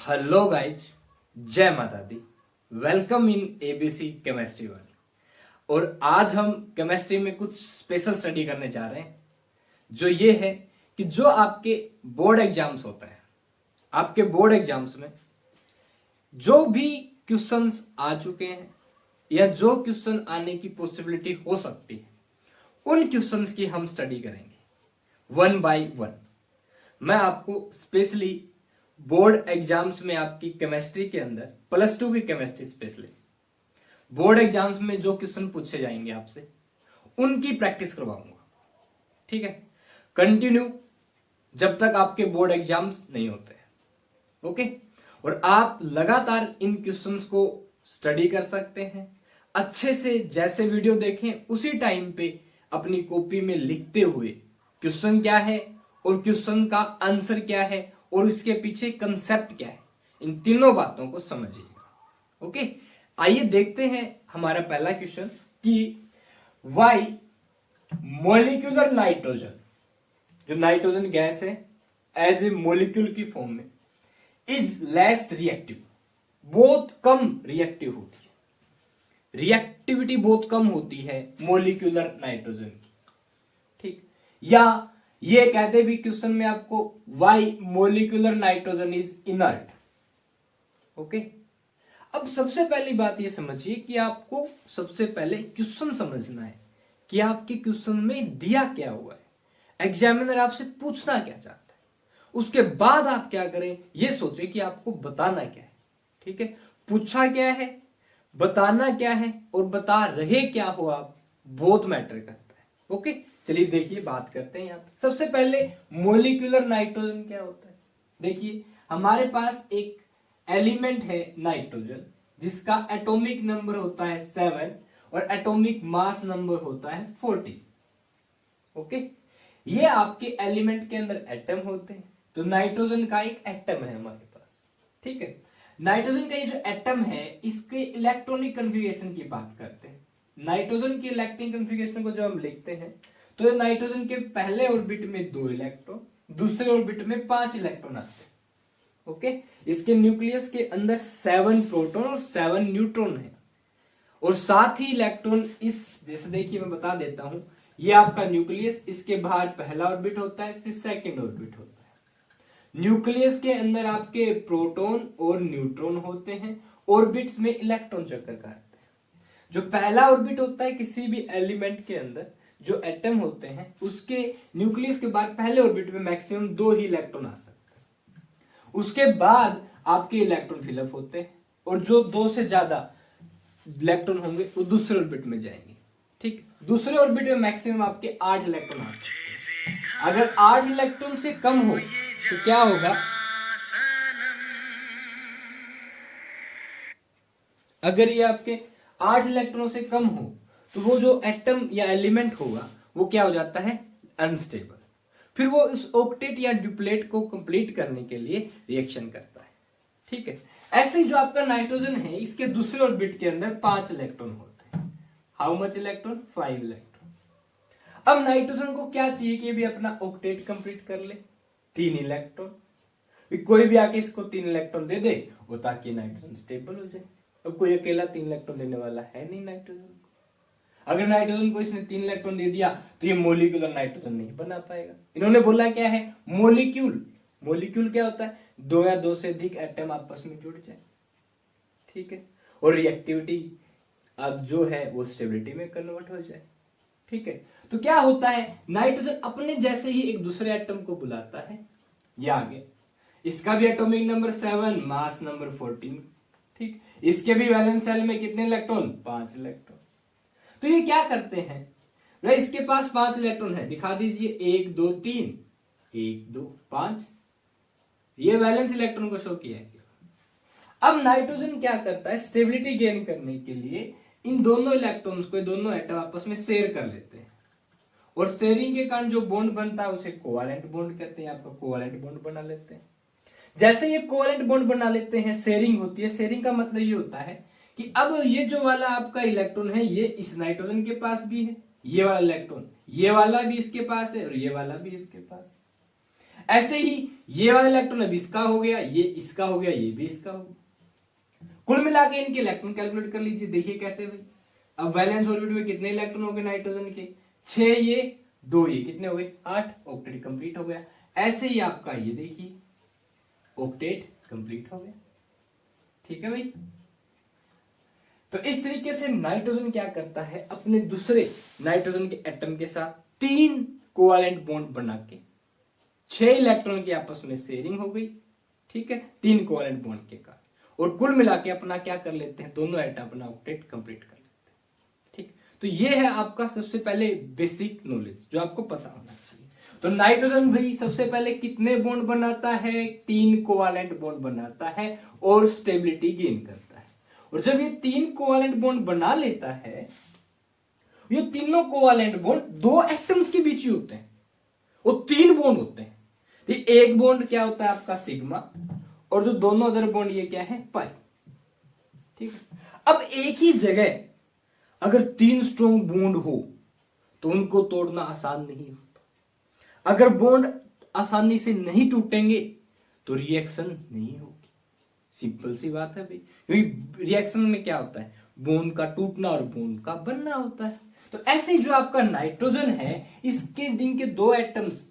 Hello guys, जय माता दी। Welcome in ABC chemistry world. और आज हम केमिस्ट्री में कुछ स्पेशल स्टडी करने जा रहे हैं, जो ये है कि जो आपके बोर्ड एग्जाम्स होते हैं, आपके बोर्ड एग्जाम्स में जो भी क्वेश्चंस आ चुके हैं या जो क्वेश्चन आने की पॉसिबिलिटी हो सकती है, उन क्वेश्चंस की हम स्टडी करेंगे वन बाय वन। मैं आपको स्पेशली बोर्ड एग्जाम्स में आपकी केमिस्ट्री के अंदर +2 की केमिस्ट्री स्पेशली बोर्ड एग्जाम्स में जो क्वेश्चन पूछे जाएंगे आपसे, उनकी प्रैक्टिस करवाऊंगा। ठीक है, कंटिन्यू जब तक आपके बोर्ड एग्जाम्स नहीं होते हैं। ओके, और आप लगातार इन क्वेश्चंस को स्टडी कर सकते हैं अच्छे से। जैसे वीडियो देखें उसी टाइम पे अपनी कॉपी में लिखते हुए क्वेश्चन क्या है और क्वेश्चन का आंसर क्या है और इसके पीछे कंसेप्ट क्या है, इन तीनों बातों को समझिएगा। ओके, आइए देखते हैं हमारा पहला क्वेश्चन कि वाई मॉलिक्यूलर नाइट्रोजन, जो नाइट्रोजन गैस है एज ए मॉलिक्यूल की फॉर्म में, इज लेस रिएक्टिव, बहुत कम रिएक्टिव होती है, रिएक्टिविटी बहुत कम होती है मॉलिक्यूलर नाइट्रोजन की। ठीक, या ये कहते भी क्वेश्चन में आपको why molecular nitrogen is inert. Okay, अब सबसे पहली बात ये समझिए कि आपको सबसे पहले क्वेश्चन समझना है कि आपके क्वेश्चन में दिया क्या हुआ है, एग्जामिनर आपसे पूछना क्या चाहता है। उसके बाद आप क्या करें, ये सोचे कि आपको बताना क्या है। ठीक है, पूछा क्या है, बताना क्या है और बता रहे क्या हो आप, बहुत मैटर करता है। ओके, चलिए देखिए बात करते हैं। यहाँ पे सबसे पहले मॉलिक्यूलर नाइट्रोजन क्या होता है। देखिए हमारे पास एक एलिमेंट है नाइट्रोजन, जिसका एटॉमिक नंबर होता है 7 और एटॉमिक मास नंबर होता है 14। ओके, ये आपके एलिमेंट के अंदर एटम होते हैं, तो नाइट्रोजन का एक एटम है हमारे पास। ठीक है, नाइट्रोजन का ये जो एटम है, इसके इलेक्ट्रॉनिक कन्फिगरेशन की बात करते हैं। नाइट्रोजन की इलेक्ट्रॉनिक कन्फिगरेशन को जब हम लिखते हैं तो नाइट्रोजन के पहले ऑर्बिट में 2 इलेक्ट्रॉन, दूसरे ऑर्बिट में 5 इलेक्ट्रॉन आते हैं। ओके, इसके न्यूक्लियस के अंदर 7 प्रोटॉन और 7 न्यूट्रॉन है, और साथ ही इलेक्ट्रॉन इस, जैसे देखिए मैं बता देता हूं, ये आपका न्यूक्लियस, इसके बाहर पहला ऑर्बिट होता है, फिर सेकेंड ऑर्बिट होता है। न्यूक्लियस के अंदर आपके प्रोटॉन और न्यूट्रॉन होते हैं, ऑर्बिट्स में इलेक्ट्रॉन चक्कर काटते हैं। जो पहला ऑर्बिट होता है किसी भी एलिमेंट के अंदर, जो एटम होते हैं उसके न्यूक्लियस के बाद पहले ऑर्बिट में मैक्सिमम 2 ही इलेक्ट्रॉन आ सकते हैं। उसके बाद आपके इलेक्ट्रॉन फिलअप होते हैं, और जो 2 से ज्यादा इलेक्ट्रॉन होंगे वो दूसरे ऑर्बिट में जाएंगे। ठीक, दूसरे ऑर्बिट में मैक्सिमम आपके 8 इलेक्ट्रॉन आ सकते हैं। अगर 8 इलेक्ट्रॉन से कम हो तो क्या होगा, अगर ये आपके 8 इलेक्ट्रॉन से कम हो तो वो जो एटम या एलिमेंट होगा वो क्या हो जाता है, अनस्टेबल। फिर वो इस ऑक्टेट या ड्यूप्लेट को कंप्लीट करने के लिए रिएक्शन करता है। ठीक है, ऐसे ही जो आपका नाइट्रोजन है, इसके दूसरे ऑर्बिट के अंदर 5 इलेक्ट्रॉन होते हैं। How much electron, 5 electron. अब नाइट्रोजन को क्या चाहिए कि भी अपना ऑक्टेट कंप्लीट कर ले, 3 इलेक्ट्रॉन। कोई भी आके इसको 3 इलेक्ट्रॉन दे दे वो, ताकि नाइट्रोजन स्टेबल हो जाए। अब कोई अकेला 3 इलेक्ट्रॉन देने वाला है नहीं नाइट्रोजन को। अगर नाइट्रोजन को इसने 3 इलेक्ट्रॉन दे दिया तो ये मॉलिक्यूलर नाइट्रोजन नहीं बना पाएगा। इन्होंने बोला क्या है, मॉलिक्यूल। मॉलिक्यूल क्या होता है, 2 या 2 से अधिक एटम आपस में जुड़ जाए। ठीक है, और रिएक्टिविटी अब जो है वो स्टेबिलिटी में कन्वर्ट हो जाए। ठीक है, तो क्या होता है, नाइट्रोजन अपने जैसे ही एक दूसरे एटम को बुलाता है, ये आगे, इसका भी एटॉमिक नंबर 7, मास नंबर 14। ठीक, इसके भी वैलेंस शेल में कितने इलेक्ट्रॉन, 5 इलेक्ट्रॉन। तो ये क्या करते हैं ना, इसके पास 5 इलेक्ट्रॉन है, दिखा दीजिए, 1 2 3, 1 2 5, ये वैलेंस इलेक्ट्रॉन को शो किया है। अब नाइट्रोजन क्या करता है, स्टेबिलिटी गेन करने के लिए इन दोनों इलेक्ट्रॉन्स को, दोनों एटम आपस में शेयर कर लेते हैं, और शेयरिंग के कारण जो बॉन्ड बनता है उसे कोवेलेंट बॉन्ड कहते हैं। आपका कोवेलेंट बॉन्ड बना लेते हैं। जैसे ये कोवेलेंट बॉन्ड बना लेते हैं, शेयरिंग होती है। शेयरिंग का मतलब ये होता है कि अब ये जो वाला आपका इलेक्ट्रॉन है, ये इस नाइट्रोजन के पास भी है, ये वाला इलेक्ट्रॉन, ये वाला भी इसके पास है और ये वाला भी इसके पास। ऐसे ही ये वाला इलेक्ट्रॉन अब इसका हो गया, ये इसका हो गया, ये भी इसका हो गया। कुल मिला के इनके इलेक्ट्रॉन कैलकुलेट कर लीजिए। देखिए कैसे भाई, अब वैलेंस ऑर्बिट में कितने इलेक्ट्रॉन हो गए नाइट्रोजन के, 6 ये 2 ये, कितने हो गए 8, ऑक्टेट कंप्लीट हो गया। ऐसे ही आपका ये देखिए ऑक्टेट कंप्लीट हो गया। ठीक है भाई। तो इस तरीके से नाइट्रोजन क्या करता है, अपने दूसरे नाइट्रोजन के एटम के साथ 3 कोवैलेंट बॉन्ड बना के 6 इलेक्ट्रॉन की आपस में शेयरिंग हो गई। ठीक है, 3 कोवैलेंट बॉन्ड के कारण, और कुल मिला के अपना क्या कर लेते हैं, दोनों एटम अपना ऑक्टेट कंप्लीट कर लेते हैं। ठीक, तो ये है आपका सबसे पहले बेसिक नॉलेज जो आपको पता होना चाहिए। तो नाइट्रोजन भाई सबसे पहले कितने बॉन्ड बनाता है, 3 कोवैलेंट बॉन्ड बनाता है और स्टेबिलिटी गेन करता है। और जब ये 3 कोवैलेंट बॉन्ड बना लेता है, ये तीनों कोवैलेंट बॉन्ड 2 एटम्स के बीच ही होते हैं, वो 3 बॉन्ड होते हैं। तो एक बॉन्ड क्या होता है आपका सिग्मा, और जो दोनों अदर बॉन्ड ये क्या है, पाई। ठीक है, अब एक ही जगह अगर 3 स्ट्रॉन्ग बॉन्ड हो तो उनको तोड़ना आसान नहीं होता। अगर बॉन्ड आसानी से नहीं टूटेंगे तो रिएक्शन नहीं होगी। सिंपल सी बात है भाई, क्योंकि रिएक्शन में क्या होता है, बॉन्ड का टूटना और बॉन्ड का बनना होता है। तो ऐसे ही जो आपका नाइट्रोजन है, इसके दिन के 2 एटम्स,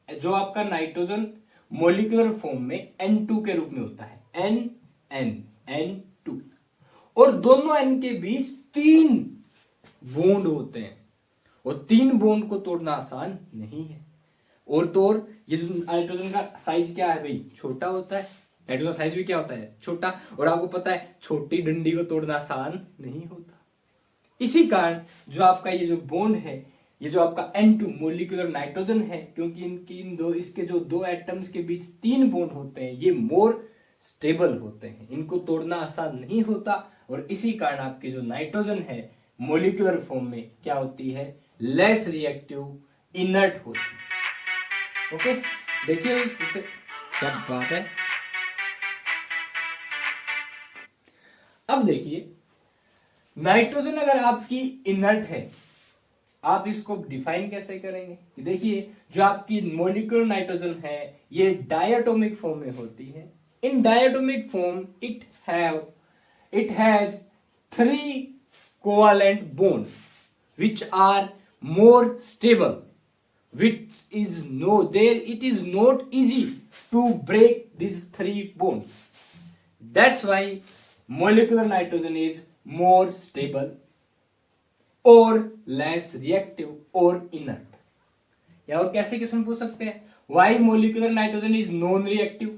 जो आपका नाइट्रोजन मॉलिक्यूलर फॉर्म में N2 के रूप में होता है, N2, और दोनों N के बीच 3 बॉन्ड होते हैं, और 3 बॉन्ड को तोड़ना आसान नहीं है। और तो और ये जो नाइट्रोजन का साइज क्या है भाई, छोटा होता है। नाइट्रोजन साइज भी क्या होता है, छोटा, और आपको पता है छोटी डंडी को तोड़ना आसान नहीं होता। इसी कारण जो आपका ये जो बॉन्ड है, ये जो आपका N2 मॉलिक्यूलर नाइट्रोजन है, क्योंकि इसके जो 2 एटम्स के बीच 3 बॉन्ड होते हैं, ये मोर स्टेबल होते हैं, इनको तोड़ना आसान नहीं होता। और इसी कारण आपकी जो नाइट्रोजन है मॉलिक्यूलर फॉर्म में क्या होती है, लेस रिएक्टिव, इनर्ट होती है। ओके, देखिए इसे क्या बात है। अब देखिए नाइट्रोजन अगर आपकी इनर्ट है, आप इसको डिफाइन कैसे करेंगे। देखिए जो आपकी मॉलिक्यूलर नाइट्रोजन है ये डायटोमिक फॉर्म में होती है। In diatomic form it has 3 covalent bond which are more stable, which is it is not easy to break these 3 bonds. That's why molecular nitrogen is more stable or less reactive or inert. या और कैसे question पूछ सकते हैं, why molecular nitrogen is non reactive,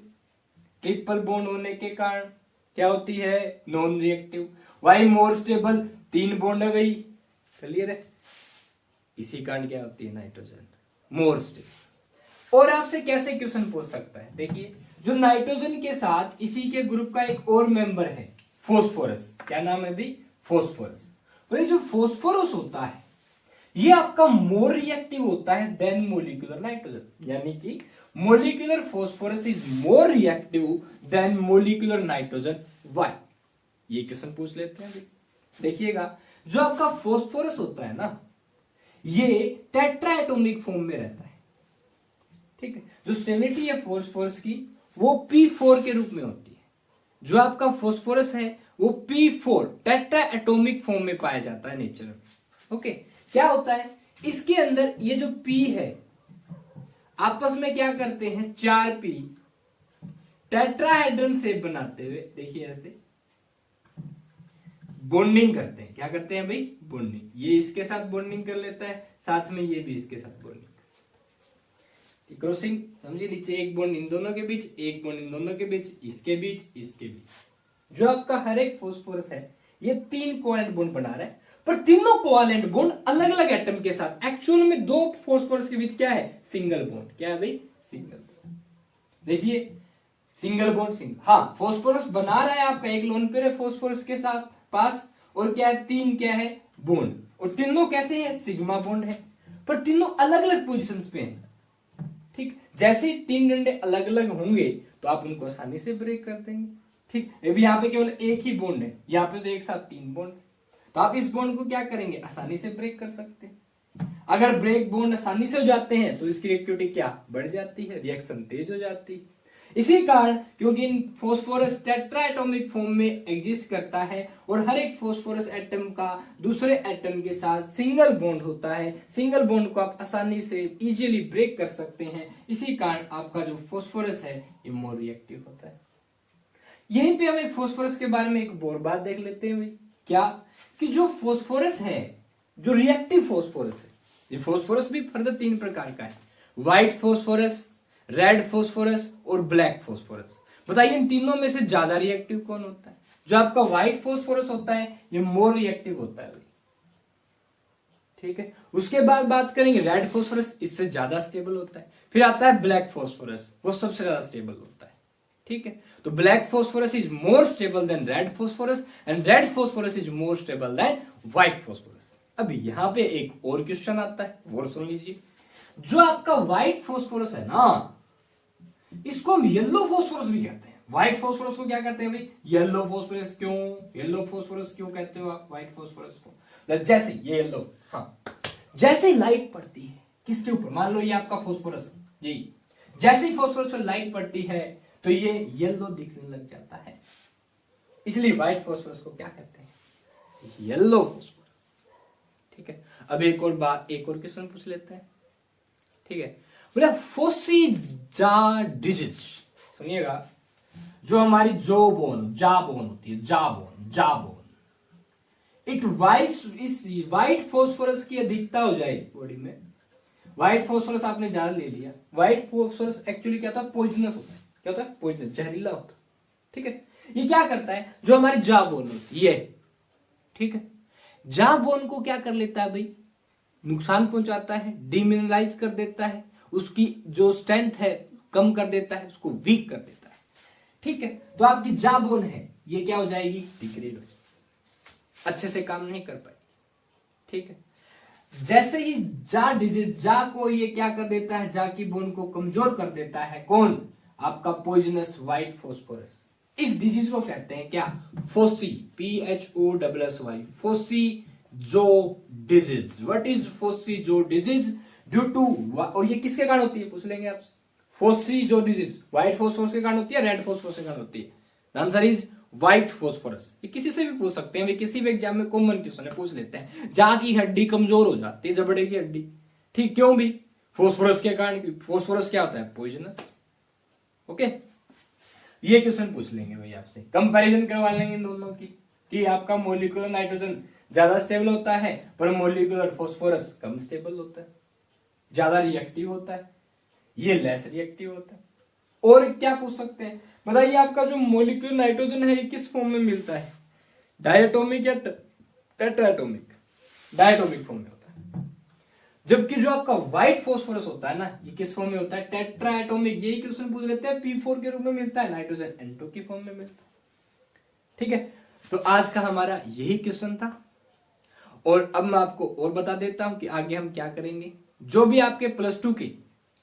triple bond होने के कारण क्या होती है, non reactive. why more stable, 3 bond है भाई, क्लियर है, इसी कारण क्या होती है नाइट्रोजन मोर स्टेबल। और आपसे कैसे क्वेश्चन पूछ सकता है, देखिए जो नाइट्रोजन के साथ इसी के ग्रुप का एक और मेंबर है फॉस्फोरस, क्या नाम है भाई, फॉस्फोरस। और ये जो फॉस्फोरस होता है ये आपका मोर रिएक्टिव होता है देन मोलिकुलर नाइट्रोजन, यानी कि molecular phosphorus is more reactive than molecular nitrogen. Why, ये क्वेश्चन पूछ लेते हैं। देखिएगा जो आपका फॉस्फोरस होता है ना, ये टेट्रा एटॉमिक फॉर्म में रहता है। ठीक है, जो स्टेबिलिटी है फॉस्फोरस की वो P4 के रूप में होती है। जो आपका फॉस्फोरस है वो P4 टेट्रा एटॉमिक फॉर्म में पाया जाता है नेचर में। ओके, क्या होता है इसके अंदर, ये जो P है आपस में क्या करते हैं, 4P टेट्राहेड्रन शेप बनाते हुए, देखिए ऐसे बॉन्डिंग करते हैं। क्या करते हैं भाई, बॉन्डिंग, ये इसके साथ बॉन्डिंग कर लेता है, साथ में ये भी इसके साथ बॉन्डिंग, क्रॉसिंग, समझिए, नीचे एक बॉन्ड इन दोनों के बीच, एक बॉन्ड इन दोनों के बीच, इसके बीच, इसके बीच। जो आपका हर एक फॉस्फोरस है ये 3 कोवैलेंट बॉन्ड बना रहा है, पर तीनों कोवैलेंट बॉन्ड अलग अलग एटम के साथ। एक्चुअल में 2 फॉस्फोरस के बीच क्या है, सिंगल बॉन्ड। क्या है भाई, सिंगल बॉन्ड। देखिए सिंगल बॉन्ड, सिंगल, हाँ फॉस्फोरस बना रहा है आपका एक लोन पेयर है फॉस्फोरस के साथ पास, और क्या है, 3 क्या है बॉन्ड, और तीनों कैसे है, सिग्मा बॉन्ड है, पर तीनों अलग अलग पोजीशंस पे हैं। ठीक, जैसे 3 डंडे अलग अलग होंगे तो आप उनको आसानी से ब्रेक कर देंगे। ठीक, अभी यहाँ पे केवल एक ही बॉन्ड है, यहाँ पे तो एक साथ 3 बॉन्ड, तो आप इस बॉन्ड को क्या करेंगे, आसानी से ब्रेक कर सकते हैं। अगर ब्रेक बॉन्ड आसानी से हो जाते हैं तो इसकी रिएक्टिविटी क्या बढ़ जाती है, रिएक्शन तेज हो जाती है। इसी कारण क्योंकि इन फॉस्फोरस टेट्राएटॉमिक फॉर्म में एग्जिस्ट करता है और हर एक फॉस्फोरस एटम का दूसरे एटम के साथ सिंगल बॉन्ड होता है, सिंगल बॉन्ड को आप आसानी से इजीली ब्रेक कर सकते हैं। इसी कारण आपका जो फॉस्फोरस है ये मोर रिएक्टिव होता है। यहीं पे हम एक फॉस्फोरस के बारे में एक और बात देख लेते हैं भाई, क्या कि जो फॉस्फोरस है, जो रिएक्टिव फॉस्फोरस है, ये फॉस्फोरस भी फर्दर 3 प्रकार का है, व्हाइट फॉस्फोरस, रेड फॉस्फोरस और ब्लैक फॉस्फोरस। बताइए इन तीनों में से ज्यादा रिएक्टिव कौन होता है? जो आपका व्हाइट फॉस्फोरस होता है ये मोर रिएक्टिव होता है, ठीक है। उसके बाद बात करेंगे रेड फॉस्फोरस, इससे ज्यादा स्टेबल होता है। फिर आता है ब्लैक फॉस्फोरस, वो सबसे ज्यादा स्टेबल होता है, ठीक है। तो black phosphorus is more stable then red phosphorus and red phosphorus is more stable then white phosphorus. अभी यहां पे एक और क्वेश्चन आता है, वो सुन लीजिए। जो आपका व्हाइट फॉस्फोरस है ना, इसको हम येलो फॉस्फोरस भी कहते हैं। व्हाइट फॉस्फोरस को क्या कहते हैं भाई? Yellow phosphorus. क्यों येलो फॉस्फोरस क्यों कहते हो आप व्हाइट फॉस्फोरस को? जैसे ये येलो, हाँ, जैसे लाइट पड़ती है किसके ऊपर, मान लो ये आपका फॉस्फोरस है, यही जैसे ही फॉस्फोरस पर लाइट पड़ती है तो ये येलो दिखने लग जाता है, इसलिए व्हाइट फॉस्फोरस को क्या कहते हैं? येलो फॉस्फोरस, ठीक है। अब एक और क्वेश्चन पूछ लेते हैं, ठीक है। बोला फोसिजा डिजिट्स, सुनिएगा, जो हमारी जा बोन होती है, जा बोन, इट व्हाइट फॉस्फोरस की अधिकता हो जाए बॉडी में। व्हाइट फॉस्फोरस आपने ज्यादा ले लिया, व्हाइट फॉस्फोरस एक्चुअली क्या होता है? पॉइजनस होता है। क्या होता है? पॉइजनस, जहरीला होता है, ठीक है। ये क्या करता है? जो हमारी जा बोन होती है, ठीक है, जा बोन को क्या कर लेता है भाई? नुकसान पहुंचाता है, डिमिनरलाइज कर देता है, उसकी जो स्ट्रेंथ है कम कर देता है, उसको वीक कर देता है, ठीक है। तो आपकी जा बोन है ये क्या हो जाएगी? डिग्रेड हो जाएगी, अच्छे से काम नहीं कर पाएगी, ठीक है। जैसे ही जा को ये क्या कर देता है? जा की बोन को कमजोर कर देता है, कौन? आपका पॉइजनस व्हाइट फॉस्फोरस। इस डिजीज को कहते हैं क्या? Phossy, PHOSSY, phossy jaw disease. What is phossy jaw disease? Due to, और ये किसके कारण होती है पूछ लेंगे आपसे। फोसिजो डिजीज व्हाइट फॉस्फोरस के कारण होती है, रेड फॉस्फोरस के कारण होती है? The answer is white phosphorus. ये किसी से भी पूछ सकते हैं, किसी भी एग्जाम में कॉमन क्वेश्चन है, पूछ लेते हैं। जा की हड्डी कमजोर हो जाती है, जबड़े की हड्डी, ठीक, क्यों भी? फॉस्फोरस के कारण। फॉस्फोरस क्या होता है? Poisonous, okay. ये क्वेश्चन पूछ लेंगे भाई आपसे, कंपैरिजन करवा लेंगे इन दोनों की, कि आपका मोलिकुलर नाइट्रोजन ज्यादा स्टेबल होता है पर मोलिकुलर फॉस्फोरस कम स्टेबल होता है, ज्यादा रिएक्टिव होता है, ये लेस रिएक्टिव होता है। और क्या पूछ सकते हैं? बताइए आपका जो मोलिक्यूलर नाइट्रोजन है ये किस फॉर्म में मिलता है? डायटोमिक या टेट्राएटोमिक? डायटोमिक फॉर्म में होता है। जबकि जो आपका व्हाइट फॉस्फोरस होता है ना, ये किस फॉर्म में होता है? टेट्राएटोमिक। यही क्वेश्चन पूछ लेते हैं, P4 के रूप में मिलता है, नाइट्रोजन N2 की फॉर्म में मिलता है, ठीक है। तो आज का हमारा यही क्वेश्चन था, और अब मैं आपको और बता देता हूं कि आगे हम क्या करेंगे। जो भी आपके +2 की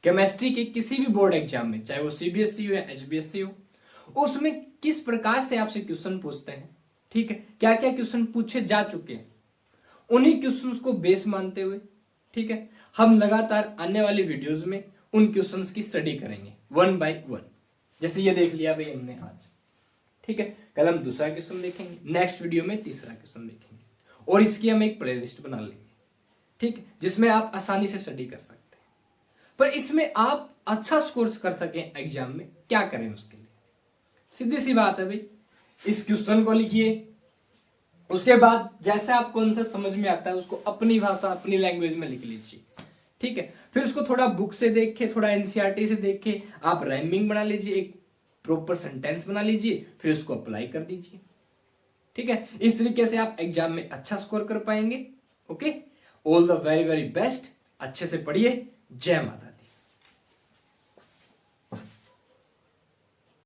केमिस्ट्री के किसी भी बोर्ड एग्जाम में, चाहे वो CBSE हो या HBSE हो, उसमें किस प्रकार से आपसे क्वेश्चन पूछते हैं, ठीक है, क्या क्या क्वेश्चन पूछे जा चुके हैं, उन्हीं क्वेश्चंस को बेस मानते हुए, ठीक है, हम लगातार आने वाली वीडियोस में उन क्वेश्चंस की स्टडी करेंगे 1 by 1। जैसे ये देख लिया भाई हमने आज, ठीक है। कल हम दूसरा क्वेश्चन देखेंगे, नेक्स्ट वीडियो में तीसरा क्वेश्चन देखेंगे, और इसकी हम एक प्लेलिस्ट बना लेंगे, ठीक, जिसमें आप आसानी से स्टडी कर सकते हैं। पर इसमें आप अच्छा स्कोर कर सकें एग्जाम में, क्या करें उसके लिए? सीधी सी बात है भाई, इस क्वेश्चन को लिखिए, उसके बाद जैसे आपको आंसर समझ में आता है उसको अपनी भाषा, अपनी लैंग्वेज में लिख लीजिए, ठीक है। फिर उसको थोड़ा बुक से देख के, थोड़ा NCERT से देख के आप राइमिंग बना लीजिए, एक प्रॉपर सेंटेंस बना लीजिए, फिर उसको अप्लाई कर दीजिए, ठीक है। इस तरीके से आप एग्जाम में अच्छा स्कोर कर पाएंगे, okay. All the very very best, अच्छे से पढ़िए। जय माता।